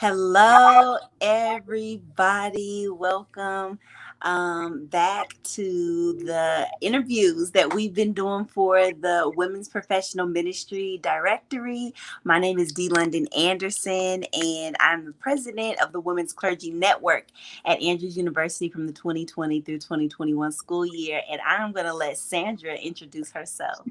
Hello, everybody. Welcome back to the interviews that we've been doing for the Women's Professional Ministry Directory. My name is D. London Anderson, and I'm the president of the Women's Clergy Network at Andrews University from the 2020 through 2021 school year. And I'm going to let Sandra introduce herself.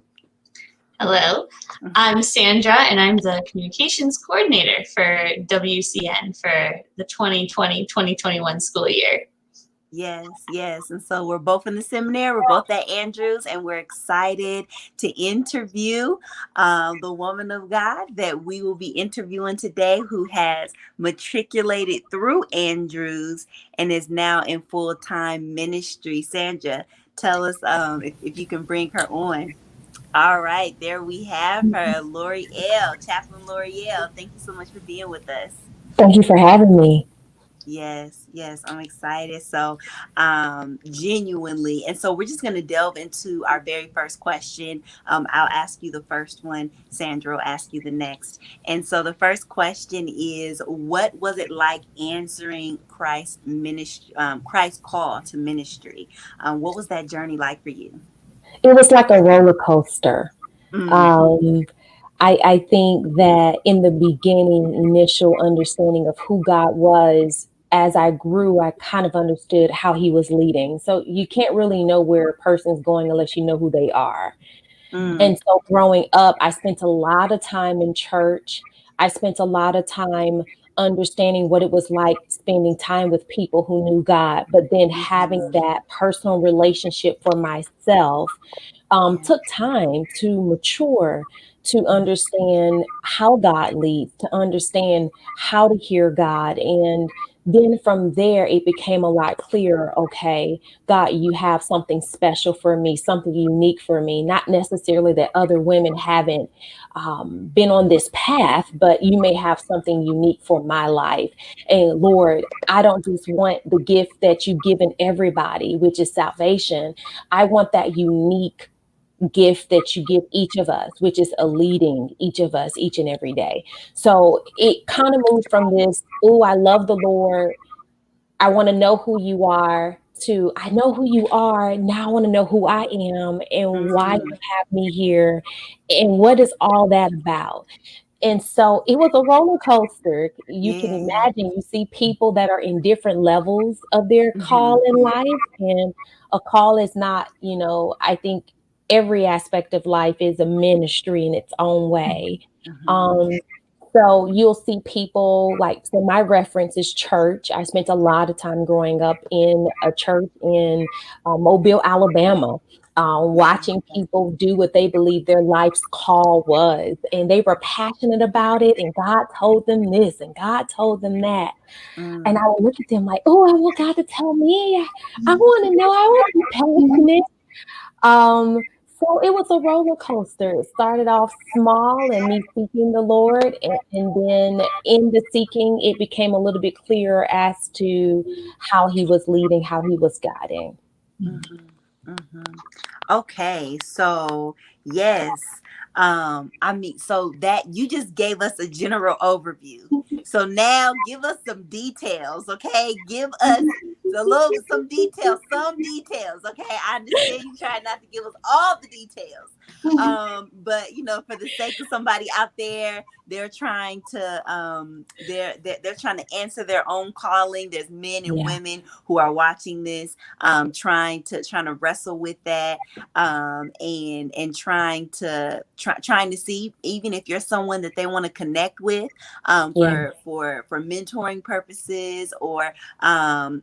Hello, I'm Sandra, and I'm the communications coordinator for WCN for the 2020-2021 school year. Yes. And so we're both in the seminary. We're both at Andrews, and we're excited to interview the woman of God that we will be interviewing today, who has matriculated through Andrews and is now in full-time ministry. Sandra, tell us if you can bring her on. All right, there we have her, L'Oréal, Chaplain L'Oréal. Thank you so much for being with us. Thank you for having me. Yes, I'm excited. So, genuinely. And so we're just going to delve into our very first question. I'll ask you the first one. Sandra will ask you the next. And so the first question is, what was it like answering Christ's ministry, Christ's call to ministry? What was that journey like for you? It was like a roller coaster. Mm. I think that in the beginning, initial understanding of who God was, as I grew, I kind of understood how he was leading. So you can't really know where a person's going unless you know who they are. And so growing up, I spent a lot of time in church. I spent a lot of time understanding what it was like spending time with people who knew God, but then having that personal relationship for myself took time to mature, to understand how God leads, to understand how to hear God. And then from there, it became a lot clearer. Okay, God, you have something special for me, something unique for me. Not necessarily that other women haven't been on this path, but you may have something unique for my life. And Lord, I don't just want the gift that you've given everybody, which is salvation. I want that unique gift that you give each of us, which is a leading each of us each and every day. So it kind of moved from this, oh, I love the Lord, I want to know who you are, to I know who you are. Now I want to know who I am and why you have me here and what is all that about. And so it was a roller coaster. You can Yeah. imagine, you see people that are in different levels of their call in life. And a call is not, I think every aspect of life is a ministry in its own way. Um, so you'll see people like, so my reference is church. I spent a lot of time growing up in a church in Mobile, Alabama, watching people do what they believe their life's call was. And they were passionate about it. And God told them this and God told them that. And I would look at them like, oh, I want God to tell me. I want to know. I want to be passionate. So it was a roller coaster. It started off small and me seeking the Lord, and then in the seeking, it became a little bit clearer as to how he was leading, how he was guiding. Okay, so yes. So that you just gave us a general overview. So now give us some details, okay? Give us some details, okay? I understand you try not to give us all the details. But for the sake of somebody out there, they're trying to they're trying to answer their own calling. There's men and women who are watching this, trying to wrestle with that, and trying to see, even if you're someone that they want to connect with, for mentoring purposes, or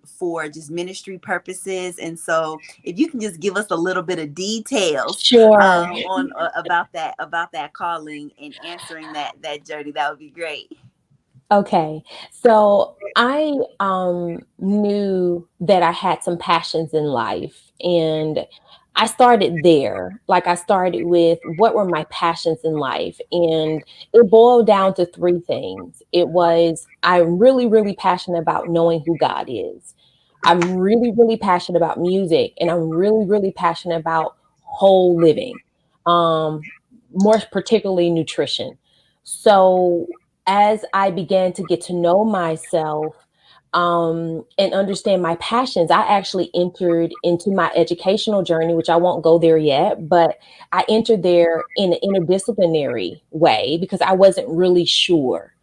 for just ministry purposes. And so if you can just give us a little bit of details, on about that calling and answering that journey, that would be great. Okay, so I knew that I had some passions in life, and I started there. Like, I started with what were my passions in life, and it boiled down to three things. It was, I'm really, really passionate about knowing who God is. I'm really, really passionate about music, and I'm really, really passionate about whole living, more particularly nutrition. So as I began to get to know myself, and understand my passions, I actually entered into my educational journey, which I won't go there yet, but I entered there in an interdisciplinary way because I wasn't really sure.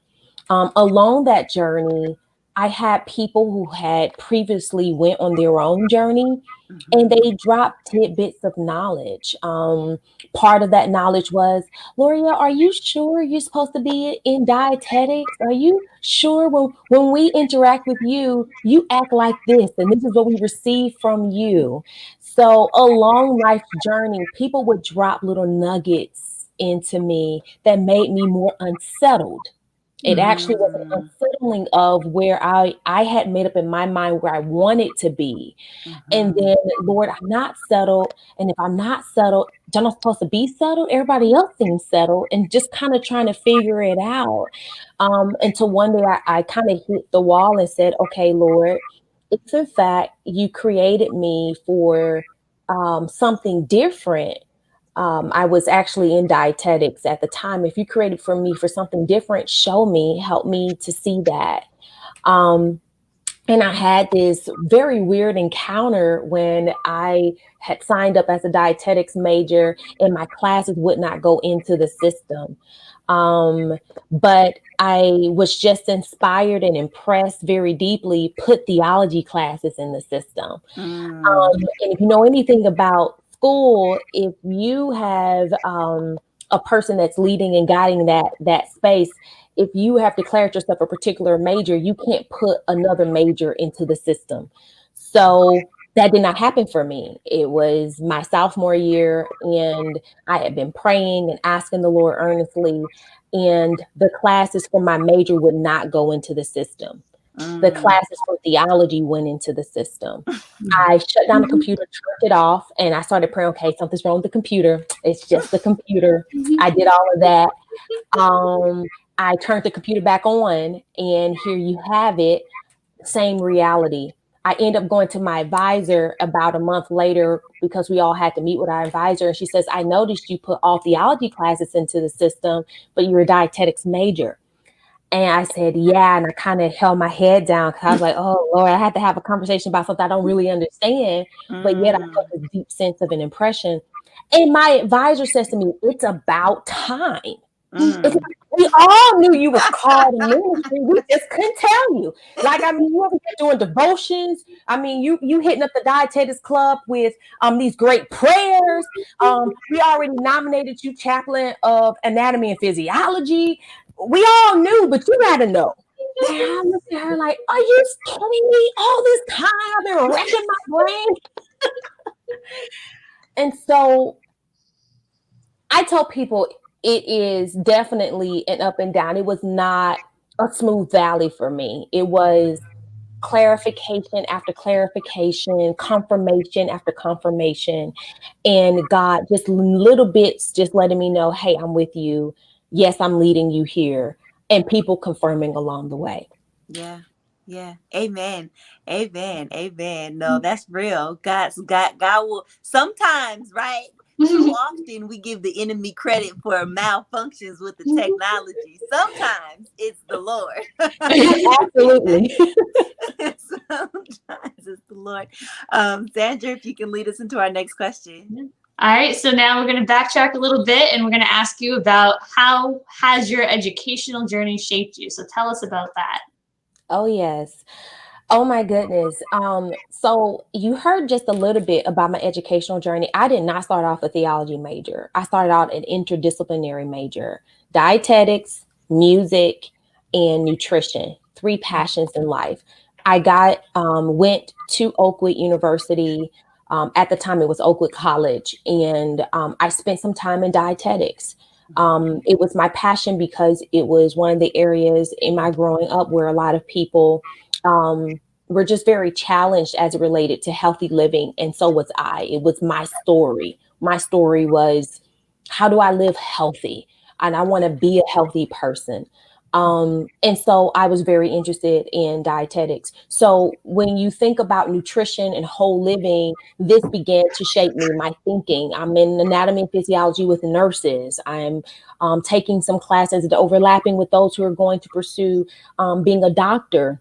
Along that journey, I had people who had previously went on their own journey, and Mhm. they dropped tidbits of knowledge. Part of that knowledge was, L'Oreal, are you sure you're supposed to be in dietetics? Are you sure when we interact with you, you act like this, and this is what we receive from you? So along life's journey, people would drop little nuggets into me that made me more unsettled. It actually was an Mm. unsettling of where I had made up in my mind where I wanted to be. And Mhm. then, Lord, I'm not settled. And if I'm not settled, don't I supposed to be settled? Everybody else seems settled, and just kind of trying to figure it out. Until one day I kind of hit the wall and said, okay, Lord, if in fact you created me for something different, I was actually in dietetics at the time. If you created for me for something different, show me, help me to see that. Um, and I had this very weird encounter when I had signed up as a dietetics major and my classes would not go into the system. But I was just inspired and impressed very deeply, put theology classes in the system. Mm. And if you know anything about school, if you have a person that's leading and guiding that space, if you have declared yourself a particular major, you can't put another major into the system. So that did not happen for me. It was my sophomore year, and I had been praying and asking the Lord earnestly, and the classes for my major would not go into the system. The Mm. classes for theology went into the system. I shut down the computer, turned it off, and I started praying, okay, something's wrong with the computer. It's just the computer. I did all of that. I turned the computer back on, and here you have it, same reality. I end up going to my advisor about a month later because we all had to meet with our advisor. And she says, I noticed you put all theology classes into the system, but you're a dietetics major. And I said, yeah. And I kind of held my head down because I was like, oh, Lord, I had to have a conversation about something I don't really understand. But yet I felt Mm. this deep sense of an impression. And my advisor says to me, it's about time. It's Mm. like, we all knew you was called to ministry. We just couldn't tell you. Like, I mean, you over here doing devotions. I mean, you hitting up the dietetics club with these great prayers. We already nominated you chaplain of anatomy and physiology. We all knew, but you gotta know. And I looked at her like, are you kidding me? All this time I've been wrecking my brain. And so I tell people it is definitely an up and down. It was not a smooth valley for me. It was clarification after clarification, confirmation after confirmation, and God just little bits just letting me know, hey, I'm with you. Yes, I'm leading you here, and people confirming along the way. Yeah. Yeah. Amen. Amen. Amen. No, that's real. God will sometimes, right? Too often we give the enemy credit for malfunctions with the technology. Sometimes it's the Lord. Absolutely. Sometimes it's the Lord. Sandra, if you can lead us into our next question. All right, so now we're going to backtrack a little bit and we're going to ask you about how has your educational journey shaped you? So tell us about that. Oh, yes. Oh my goodness. So you heard just a little bit about my educational journey. I did not start off a theology major. I started out an interdisciplinary major, dietetics, music, and nutrition, three passions in life. I went to Oakwood University. At the time, it was Oakwood College, and I spent some time in dietetics. It was my passion because it was one of the areas in my growing up where a lot of people were just very challenged as it related to healthy living. And so was I. It was my story. My story was, how do I live healthy? And I want to be a healthy person. And so I was very interested in dietetics. So when you think about nutrition and whole living, this began to shape me, my thinking. I'm in anatomy and physiology with nurses. I'm taking some classes that are overlapping with those who are going to pursue being a doctor.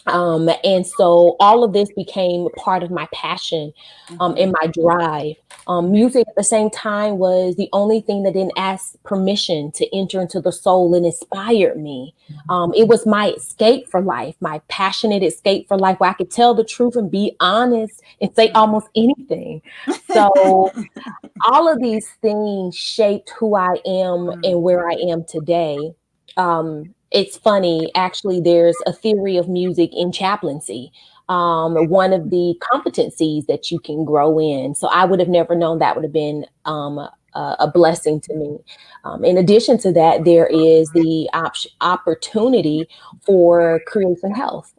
And so all of this became part of my passion and my drive. Music at the same time was the only thing that didn't ask permission to enter into the soul and inspired me. It was my escape for life, my passionate escape for life, where I could tell the truth and be honest and say almost anything. So all of these things shaped who I am and where I am today. It's funny, actually, there's a theory of music in chaplaincy. One of the competencies that you can grow in. So I would have never known that would have been a blessing to me. In addition to that, there is the opportunity for creation health,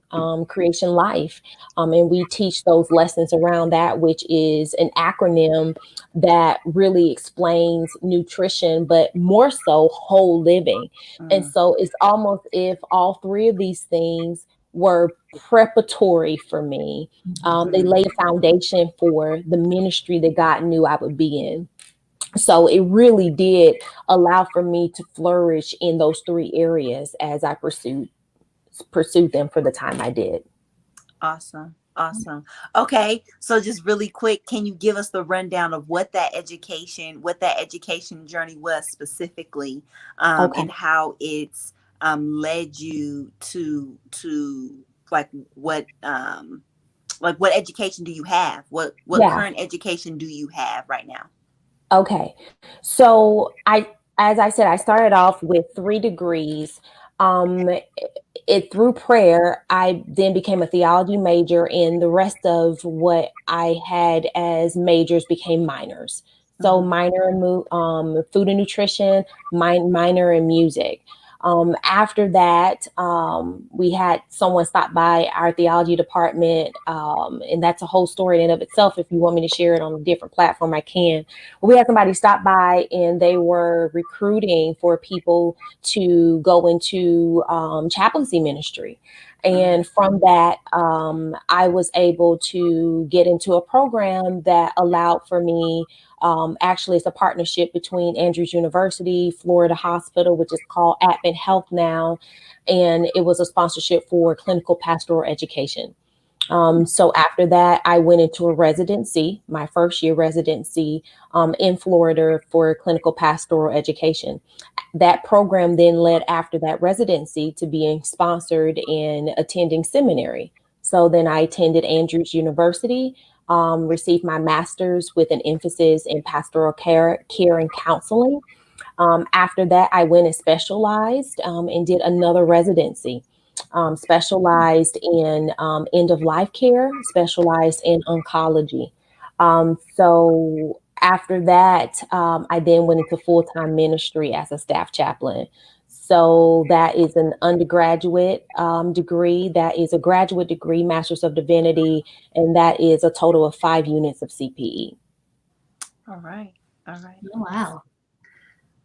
creation life. And we teach those lessons around that, which is an acronym that really explains nutrition, but more so whole living. And so it's almost if all three of these things were preparatory for me. They laid a foundation for the ministry that God knew I would be in. So it really did allow for me to flourish in those three areas as I pursued them for the time I did. Awesome. Awesome. Okay. So just really quick, can you give us the rundown of what that education journey was specifically, and how it's led you to like what education do you have? What current education do you have right now? Okay. So as I said, I started off with 3 degrees. Through prayer, I then became a theology major, and the rest of what I had as majors became minors. So minor in food and nutrition, minor in music. After that, we had someone stop by our theology department, and that's a whole story in and of itself. If you want me to share it on a different platform, I can. We had somebody stop by, and they were recruiting for people to go into chaplaincy ministry. And from that, I was able to get into a program that allowed for me. Actually, it's a partnership between Andrews University, Florida Hospital, which is called Advent Health now, and it was a sponsorship for clinical pastoral education. So after that, I went into a residency, my first year residency in Florida for clinical pastoral education. That program then led after that residency to being sponsored and attending seminary. So then I attended Andrews University, received my master's with an emphasis in pastoral care and counseling. After that, I went and specialized and did another residency. Specialized in end of life care, specialized in oncology. So after that, I then went into full-time ministry as a staff chaplain. So that is an undergraduate degree. That is a graduate degree, Master's of Divinity, and that is a total of 5 units of CPE. All right. All right. Oh, wow.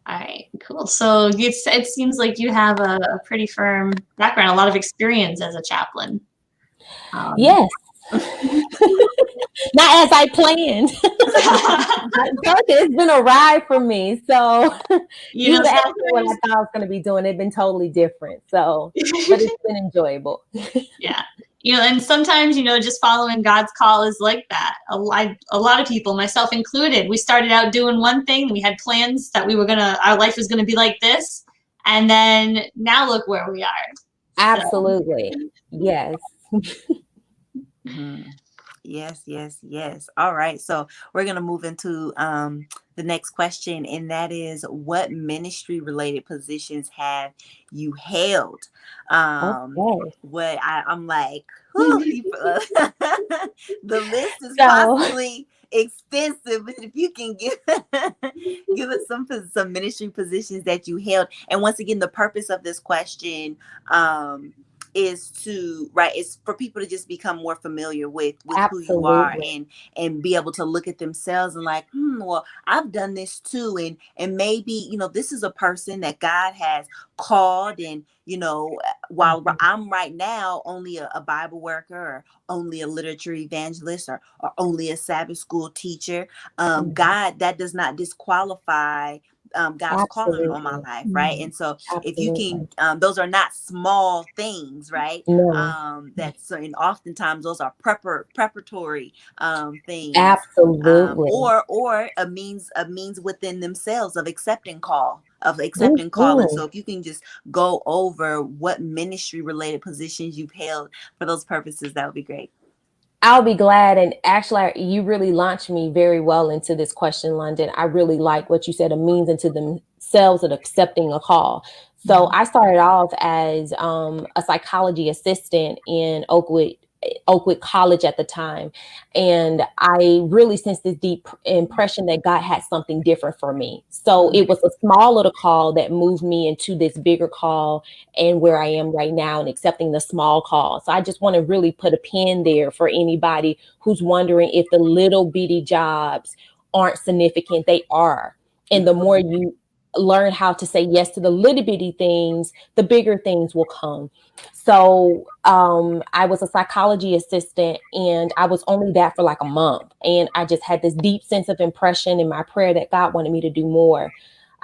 All right, cool. So it seems like you have a pretty firm background, a lot of experience as a chaplain. Yes. Not as I planned. It's been a ride for me. So you asked me what I thought I was going to be doing. They've been totally different. So, but it's been enjoyable. Yeah. And sometimes, just following God's call is like that. A lot of people, myself included, we started out doing one thing. We had plans that our life was going to be like this. And then now look where we are. Absolutely. So. Yes. Yes. All right. So we're going to move into the next question, and that is, what ministry related positions have you held? What I'm like, the list is possibly extensive, but if you can give us some ministry positions that you held. And once again, the purpose of this question is to, right, it's for people to just become more familiar with who you are, Absolutely. and be able to look at themselves and like, well, I've done this too, and maybe, you know, this is a person that God has called, and, you know, while Mhm. I'm right now only a Bible worker, or only a literature evangelist, or only a Sabbath school teacher, Mhm. God, that does not disqualify God's calling on my Absolutely. life, right? And so if you can, Absolutely. those are not small things, right? No. That's, and oftentimes those are preparatory things, Absolutely. or a means within themselves of accepting call. And Mhm. so if you can just go over what ministry related positions you've held for those purposes, that would be great. I'll be glad. And actually, you really launched me very well into this question, London. I really like what you said, a means into themselves of accepting a call. So Mhm. I started off as a psychology assistant in Oakwood College at the time. And I really sensed this deep impression that God had something different for me. So it was a small little call that moved me into this bigger call, and where I am right now, and accepting the small call. So I just want to really put a pin there for anybody who's wondering if the little bitty jobs aren't significant. They are. And the more Mhm. you learn how to say yes to the little bitty things, the bigger things will come. So I was a psychology assistant, and I was only that for like a month. And I just had this deep sense of impression in my prayer that God wanted me to do more.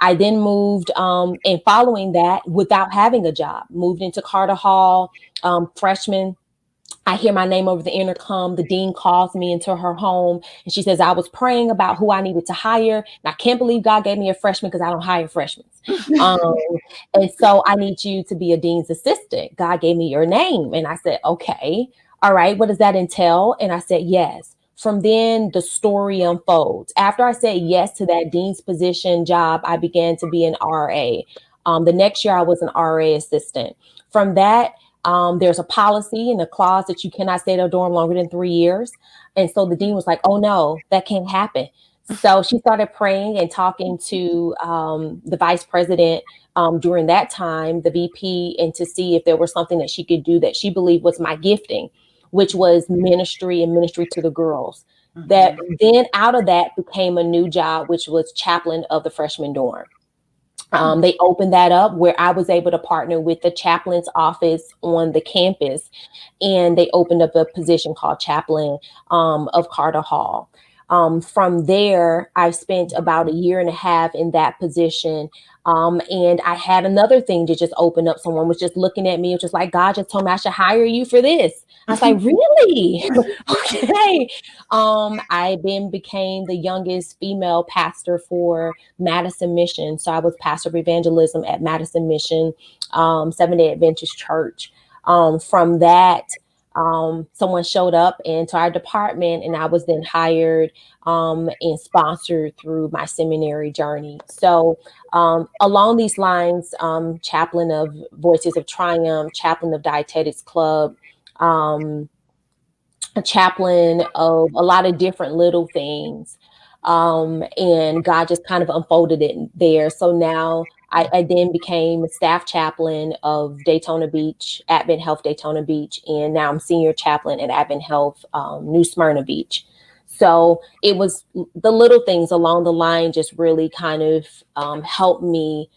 I then moved, and following that, without having a job, moved into Carter Hall, freshman. I hear my name over the intercom. The dean calls me into her home, and she says, I was praying about who I needed to hire. And I can't believe God gave me a freshman, because I don't hire freshmen. Um, and so I need you to be a dean's assistant. God gave me your name. And I said, okay, all right, what does that entail? And I said, yes. From then, the story unfolds. After I said yes to that dean's position job, I began to be an RA. The next year, I was an RA assistant. From that, there's a policy and a clause that you cannot stay at a dorm longer than 3 years. And so the dean was like, oh no, that can't happen. So she started praying and talking to the vice president during that time, the VP, and to see if there was something that she could do that she believed was my gifting, which was ministry and ministry to the girls. That Mhm. then out of that became a new job, which was chaplain of the freshman dorm. They opened that up where I was able to partner with the chaplain's office on the campus, and they opened up a position called chaplain of Carter Hall. From there, I spent about a year and a half in that position. And I had another thing to just open up. Someone was just looking at me, it was just like, God just told me I should hire you for this. I was like, really? Okay. I then became the youngest female pastor for Madison Mission. So I was pastor of evangelism at Madison Mission, Seventh-day Adventist Church. From that, someone showed up into our department, and I was then hired and sponsored through my seminary journey. So along these lines, chaplain of Voices of Triumph, chaplain of Dietetics Club, um, a chaplain of a lot of different little things. And God just kind of unfolded it there. So now I then became a staff chaplain of Daytona Beach, Advent Health Daytona Beach, and now I'm senior chaplain at Advent Health New Smyrna Beach. So it was the little things along the line just really kind of helped me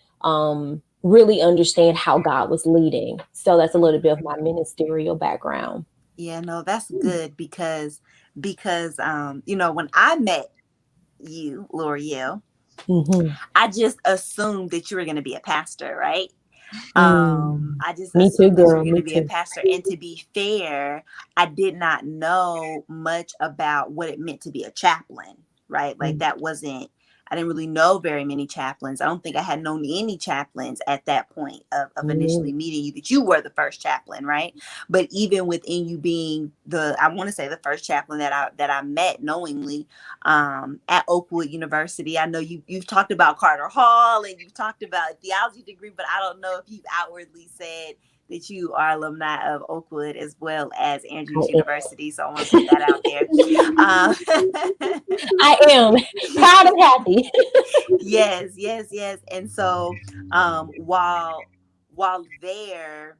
really understand how God was leading. So that's a little bit of my ministerial background. Yeah, no, that's good, because you know, when I met you, L'Oreal, Mhm. I just assumed that you were going to be a pastor, right? Mm. I just Me too, assumed that you were girl. going Me to be a too. pastor. And to be fair, I did not know much about what it meant to be a chaplain, right? Like, Mm. that wasn't, I didn't really know very many chaplains. I don't think I had known any chaplains at that point of Mm. initially meeting you, that you were the first chaplain, right? But even within you being I want to say the first chaplain that I met knowingly, at Oakwood University. I know you've talked about Carter Hall, and you've talked about a theology degree, but I don't know if you've outwardly said that you are alumni of Oakwood as well as Andrews University. So I want to put that out there. I am proud and happy. Yes, yes, yes. And so while there,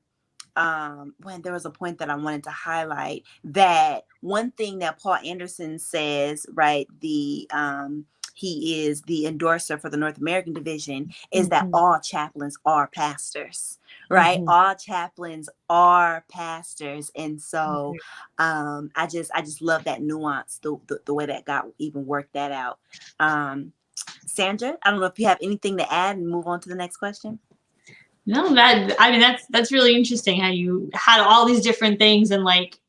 when there was a point that I wanted to highlight, that one thing that Paul Anderson says, right, he is the endorser for the North American division, is that all chaplains are pastors, right? All chaplains are pastors. And so I just love that nuance, the way that God even worked that out. Sandra, I don't know if you have anything to add and move on to the next question. No, that's really interesting how you had all these different things, and like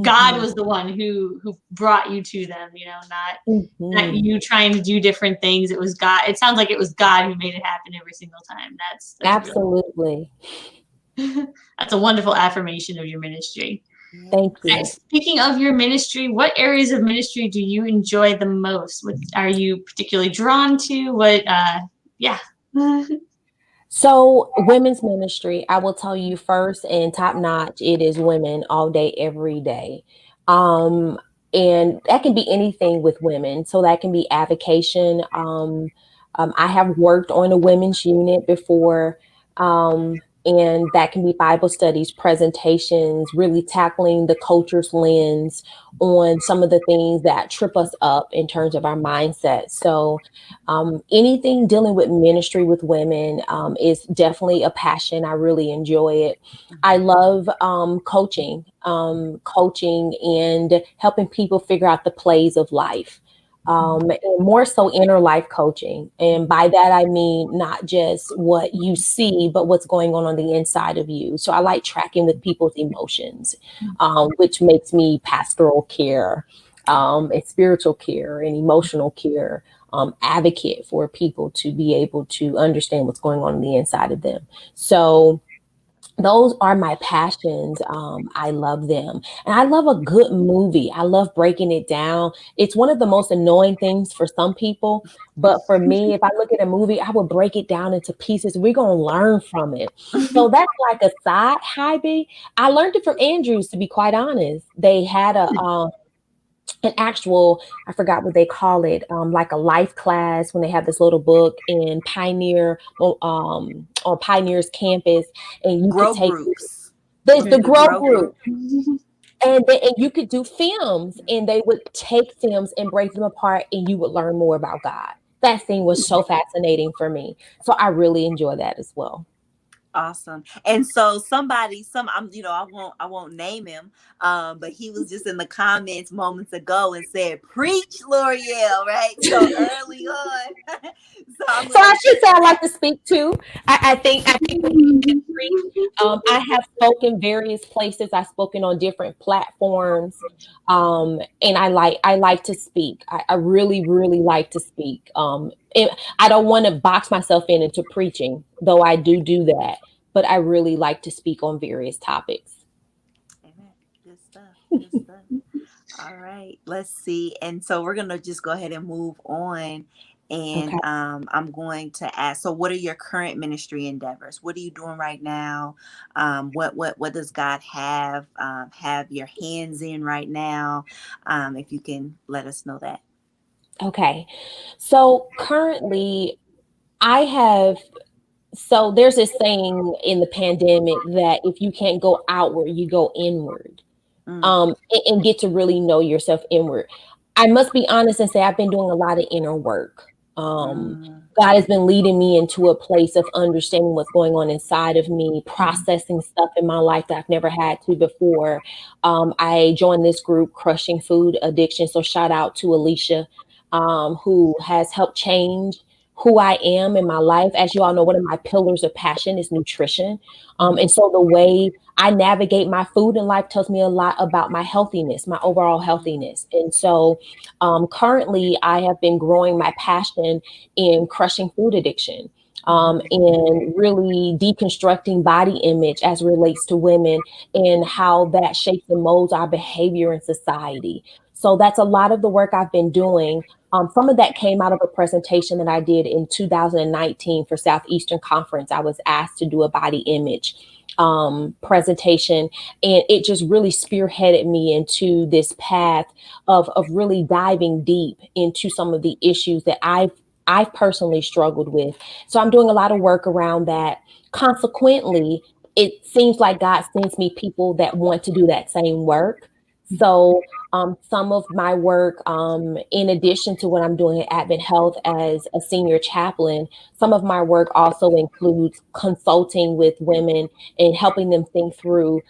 God was the one who brought you to them, not you trying to do different things. It was God. It sounds like it was God who made it happen every single time. That's absolutely. Really, that's a wonderful affirmation of your ministry. Thank you. And speaking of your ministry, what areas of ministry do you enjoy the most? What are you particularly drawn to? Yeah. So women's ministry, I will tell you first and top notch, it is women all day, every day. And that can be anything with women. So that can be avocation. I have worked on a women's unit before. And that can be Bible studies, presentations, really tackling the culture's lens on some of the things that trip us up in terms of our mindset. So anything dealing with ministry with women is definitely a passion. I really enjoy it. I love coaching and helping people figure out the plays of life. And more so inner life coaching. And by that, I mean, not just what you see, but what's going on the inside of you. So I like tracking with people's emotions, which makes me pastoral care, and spiritual care and emotional care, advocate for people to be able to understand what's going on the inside of them. So those are my passions. I love them. And I love a good movie. I love breaking it down. It's one of the most annoying things for some people. But for me, if I look at a movie, I would break it down into pieces. We're going to learn from it. So that's like a side hobby. I learned it from Andrews, to be quite honest. They had an actual, I forgot what they call it, like a life class when they have this little book in Pioneer, on Pioneer's campus, and you could take groups. there's the grow group. And you could do films, and they would take films and break them apart, and you would learn more about God. That thing was so fascinating for me. So I really enjoy that as well. Awesome. And so I won't name him, but he was just in the comments moments ago and said, "Preach, L'Oreal," right? So early on. So I should say I like to speak too. I think when you can preach, I have spoken various places. I've spoken on different platforms, and I like to speak. I really, really like to speak. I don't want to box myself into preaching, though I do that. But I really like to speak on various topics. Amen. Good stuff. Good stuff. All right. Let's see. And so we're gonna just go ahead and move on. And okay. I'm going to ask. So, what are your current ministry endeavors? What are you doing right now? What does God have your hands in right now? If you can let us know that. Okay. So currently, So there's this saying in the pandemic that if you can't go outward, you go inward, and get to really know yourself inward. I must be honest and say I've been doing a lot of inner work. God has been leading me into a place of understanding what's going on inside of me, processing stuff in my life that I've never had to before. I joined this group, Crushing Food Addiction. So shout out to Alicia, who has helped change who I am in my life. As you all know, one of my pillars of passion is nutrition. And so the way I navigate my food in life tells me a lot about my healthiness, my overall healthiness. And so currently I have been growing my passion in crushing food addiction, and really deconstructing body image as it relates to women and how that shapes and molds our behavior in society. So that's a lot of the work I've been doing. Some of that came out of a presentation that I did in 2019 for Southeastern Conference. I was asked to do a body image presentation, and it just really spearheaded me into this path of really diving deep into some of the issues that I've personally struggled with. So I'm doing a lot of work around that. Consequently, it seems like God sends me people that want to do that same work. So some of my work, in addition to what I'm doing at Advent Health as a senior chaplain, some of my work also includes consulting with women and helping them think through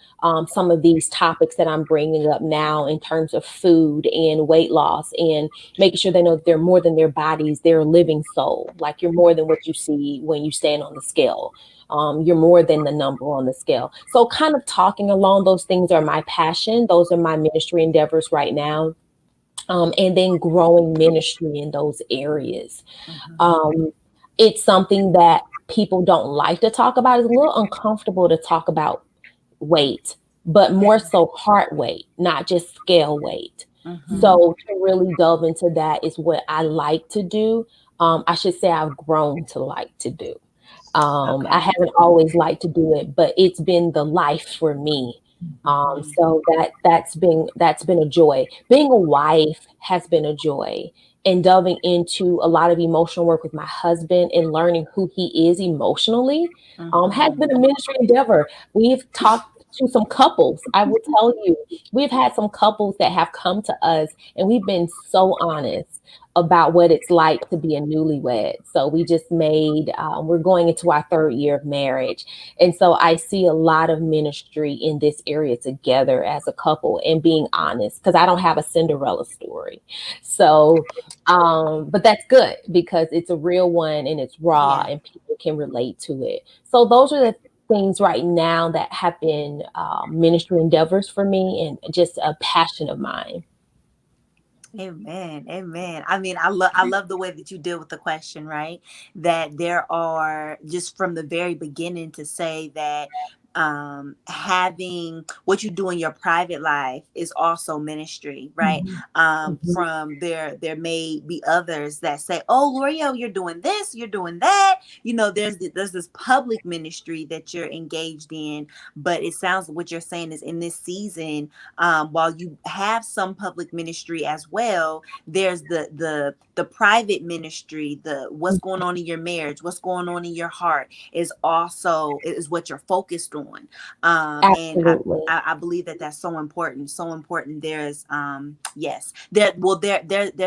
some of these topics that I'm bringing up now in terms of food and weight loss, and making sure they know that they're more than their bodies, they're a living soul. Like, you're more than what you see when you stand on the scale. You're more than the number on the scale. So kind of talking along those things are my passion. Those are my ministry endeavors right now. And then growing ministry in those areas. It's something that people don't like to talk about. It's a little uncomfortable to talk about weight, but more so heart weight, not just scale weight. So to really delve into that is what I like to do. I should say I've grown to like to do. I haven't always liked to do it, but it's been the life for me. So that's been a joy. Being a wife has been a joy, and delving into a lot of emotional work with my husband and learning who he is emotionally has been a ministry endeavor. We've talked to some couples. I will tell you, we've had some couples that have come to us, and we've been so honest about what it's like to be a newlywed. So we just made, we're going into our 3rd year of marriage. And so I see a lot of ministry in this area together as a couple, and being honest, because I don't have a Cinderella story. So, but that's good because it's a real one and it's raw and people can relate to it. So those are the things right now that have been ministry endeavors for me, and just a passion of mine. Amen. Amen. I mean, I love the way that you deal with the question, right? That there are, just from the very beginning, to say that having what you do in your private life is also ministry, right? From there may be others that say, oh, L'Oreal, you're doing this, you're doing that. You know, there's this public ministry that you're engaged in, but it sounds like what you're saying is, in this season, while you have some public ministry as well, there's the private ministry, the what's going on in your marriage, what's going on in your heart is what you're focused on. And I believe that that's so important. So important. There's there's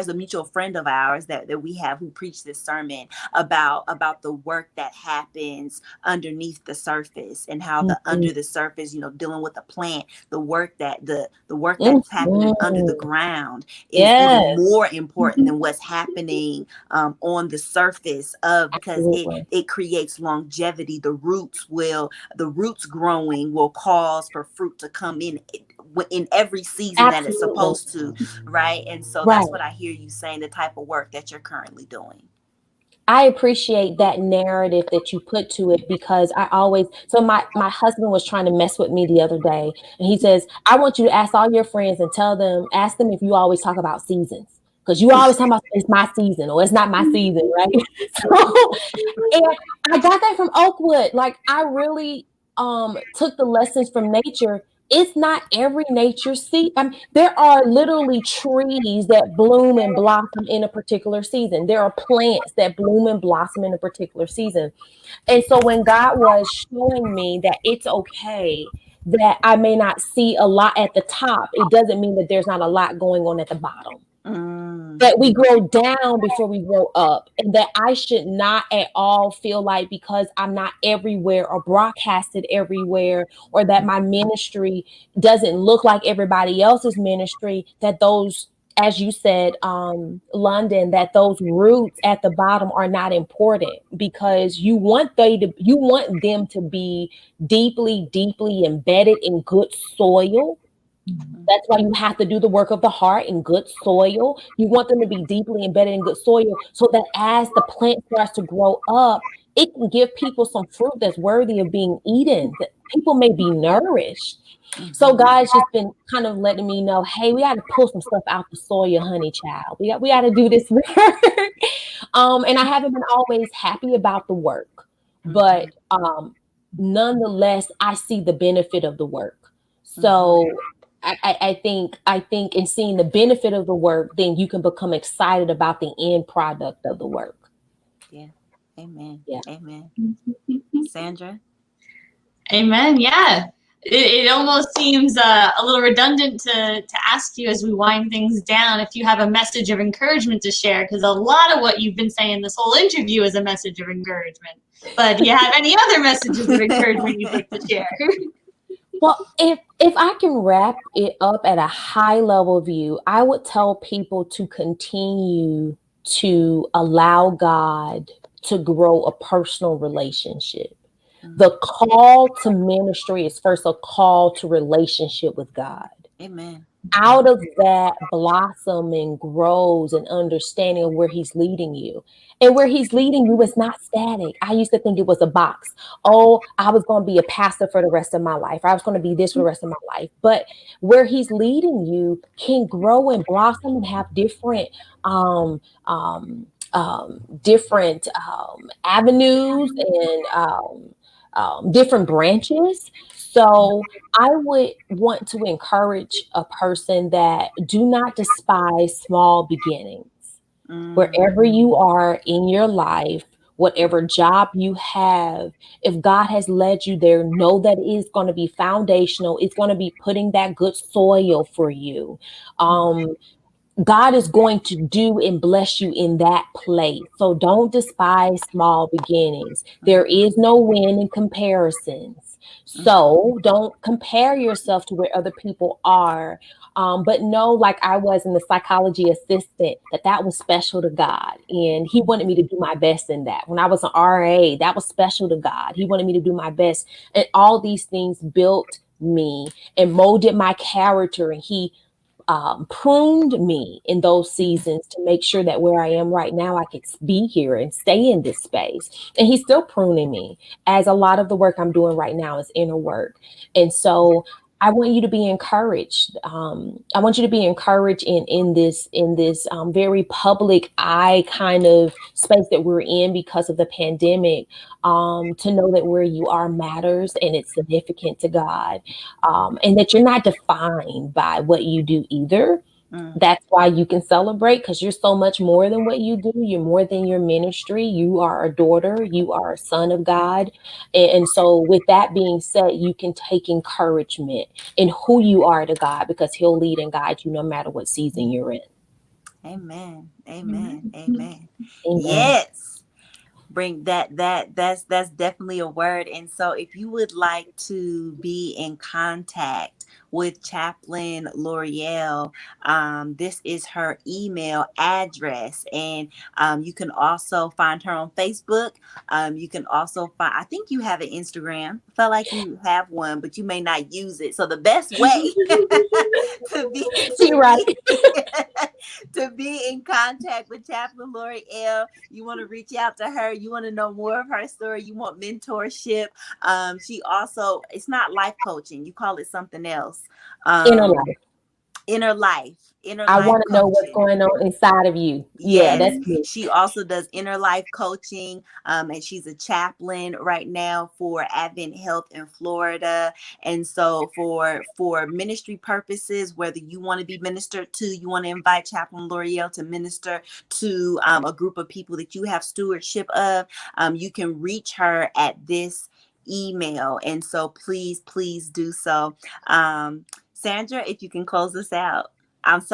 a mutual friend of ours that we have who preached this sermon about the work that happens underneath the surface, and how the under the surface, you know, dealing with the plant, the work that's happening under the ground is even more important than what's happening on the surface because it creates longevity. The roots growing will cause for fruit to come in every season that it's supposed to, right? And so that's what I hear you saying, the type of work that you're currently doing. I appreciate that narrative that you put to it, because my husband was trying to mess with me the other day, and he says, I want you to ask all your friends and ask them if you always talk about seasons, because you always talk about it's my season or it's not my season, right? So, and I got that from Oakwood. Like, I really took the lessons from nature. It's not every nature seed. There are literally trees that bloom and blossom in a particular season. There are plants that bloom and blossom in a particular season. And so when God was showing me that it's okay that I may not see a lot at the top, it doesn't mean that there's not a lot going on at the bottom. That we grow down before we grow up, and that I should not at all feel like because I'm not everywhere or broadcasted everywhere, or that my ministry doesn't look like everybody else's ministry, that those, as you said, London, that those roots at the bottom are not important, because you want them to be deeply, deeply embedded in good soil. That's why you have to do the work of the heart in good soil. You want them to be deeply embedded in good soil, so that as the plant starts to grow up, it can give people some fruit that's worthy of being eaten, that people may be nourished. So God's just been kind of letting me know, hey, we got to pull some stuff out the soil, honey child. We got to do this work. And I haven't been always happy about the work, but nonetheless, I see the benefit of the work. So I think in seeing the benefit of the work, then you can become excited about the end product of the work. Yeah. Amen. Yeah. Amen. Sandra? Amen. Yeah. It almost seems a little redundant to ask you as we wind things down if you have a message of encouragement to share, because a lot of what you've been saying this whole interview is a message of encouragement. But do you have any other messages of encouragement you'd like to share? Well, if I can wrap it up at a high level view, I would tell people to continue to allow God to grow a personal relationship. The call to ministry is first a call to relationship with God. Amen. Out of that blossom and grows an understanding of where he's leading you. And where he's leading you is not static. I used to think it was a box. Oh, I was going to be a pastor for the rest of my life. I was going to be this for the rest of my life. But where he's leading you can grow and blossom and have different avenues and different branches. So I would want to encourage a person that do not despise small beginnings. Wherever you are in your life, whatever job you have, if God has led you there, know that it is going to be foundational. It's going to be putting that good soil for you. God is going to do and bless you in that place. So don't despise small beginnings. There is no win in comparisons. So don't compare yourself to where other people are. But know, like I was in the psychology assistant, that was special to God. And he wanted me to do my best in that. When I was an RA, that was special to God. He wanted me to do my best. And all these things built me and molded my character. And he pruned me in those seasons to make sure that where I am right now, I could be here and stay in this space. And he's still pruning me, as a lot of the work I'm doing right now is inner work. And so I want you to be encouraged. I want you to be encouraged in this very public eye kind of space that we're in because of the pandemic, to know that where you are matters and it's significant to God, and that you're not defined by what you do either. That's why you can celebrate, because you're so much more than what you do. You're more than your ministry. You are a daughter. You are a son of God. And so with that being said, you can take encouragement in who you are to God, because he'll lead and guide you no matter what season you're in. Amen. Amen. Amen. Amen. Yes. Bring that's definitely a word. And so if you would like to be in contact with Chaplain LoRéal, this is her email address, and you can also find her on Facebook. You can also find, I think you have an Instagram. I felt like you have one, but you may not use it. So the best way to be to be in contact with Chaplain LoRéal, you want to reach out to her, you want to know more of her story, you want mentorship. She also, it's not life coaching, you call it something else. Inner life. Inner life I want to know what's coaching. going on inside of you. Yeah, Yes, that's me. she also does inner life coaching, and she's a chaplain right now for Advent Health in Florida. And so for ministry purposes, whether you want to be ministered to, you want to invite Chaplain LoRéal to minister to a group of people that you have stewardship of, you can reach her at this email. And so please do so. Sandra, if you can close us out. I want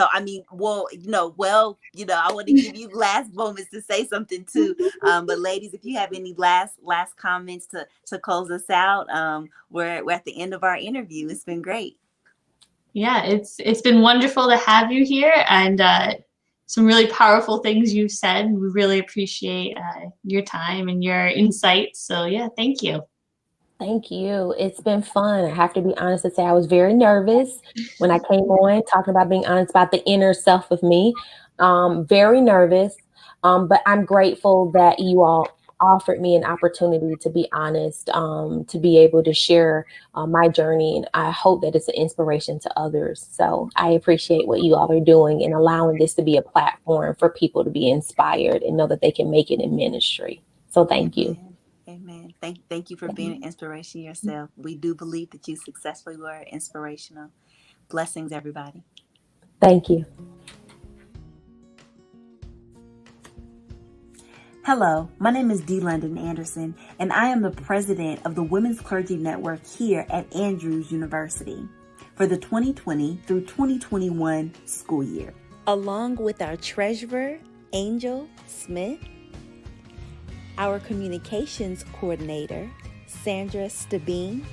to give you last moments to say something too. But ladies, if you have any last comments to close us out, we're at the end of our interview. It's been great. Yeah, it's been wonderful to have you here, and some really powerful things you've said. We really appreciate your time and your insights. So yeah, thank you. Thank you. It's been fun. I have to be honest and say I was very nervous when I came on, talking about being honest about the inner self of me. Very nervous, but I'm grateful that you all offered me an opportunity to be honest, to be able to share my journey. And I hope that it's an inspiration to others. So I appreciate what you all are doing and allowing this to be a platform for people to be inspired and know that they can make it in ministry. So thank you. Amen. Thank you for being an inspiration yourself. We do believe that you successfully were inspirational. Blessings, everybody. Thank you. Hello, my name is D. London Anderson, and I am the president of the Women's Clergy Network here at Andrews University for the 2020 through 2021 school year. Along with our treasurer, Angel Smith, our communications coordinator, Sandra Stabine,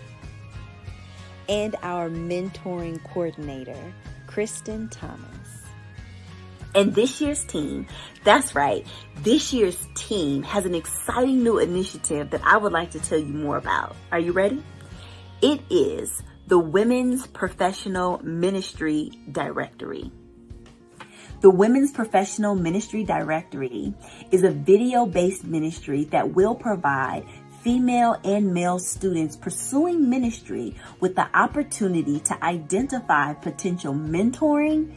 and our mentoring coordinator, Kristen Thomas. And this year's team, that's right, this year's team has an exciting new initiative that I would like to tell you more about. Are you ready? It is the Women's Professional Ministry Directory. The Women's Professional Ministry Directory is a video-based ministry that will provide female and male students pursuing ministry with the opportunity to identify potential mentoring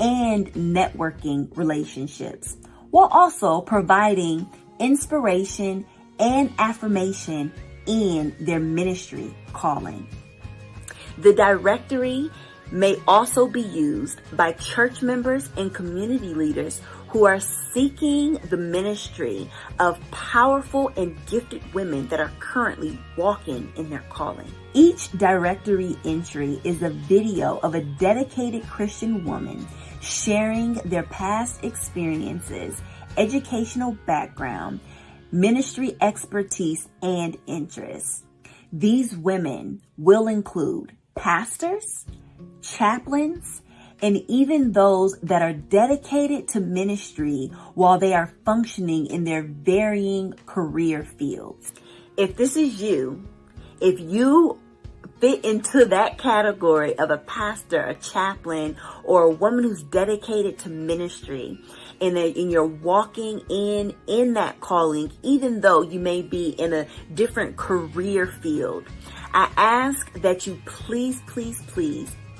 and networking relationships, while also providing inspiration and affirmation in their ministry calling. The directory may also be used by church members and community leaders who are seeking the ministry of powerful and gifted women that are currently walking in their calling. Each directory entry is a video of a dedicated Christian woman sharing their past experiences, educational background, ministry expertise, and interests. These women will include pastors, chaplains, and even those that are dedicated to ministry while they are functioning in their varying career fields. If this is you, if you fit into that category of a pastor, a chaplain, or a woman who's dedicated to ministry, and you're walking in that calling, even though you may be in a different career field, I ask that you please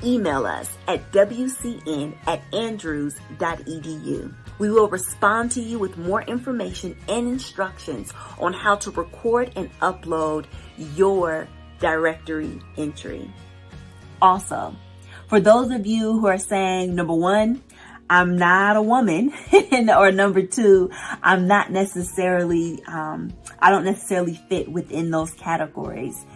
email us at wcn@andrews.edu. We will respond to you with more information and instructions on how to record and upload your directory entry. Also, for those of you who are saying, number one, I'm not a woman, or number two, I'm not necessarily, I don't necessarily fit within those categories,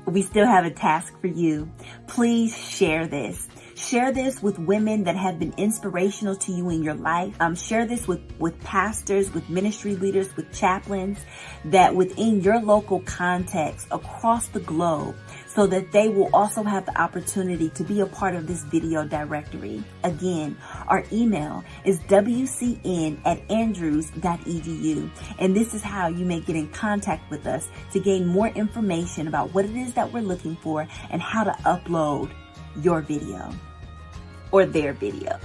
we still have a task for you. Please share this. Share this with women that have been inspirational to you in your life. Share this with pastors, with ministry leaders, with chaplains, that within your local context across the globe, so that they will also have the opportunity to be a part of this video directory. Again, our email is wcn@andrews.edu. And this is how you may get in contact with us to gain more information about what it is that we're looking for and how to upload your video or their video.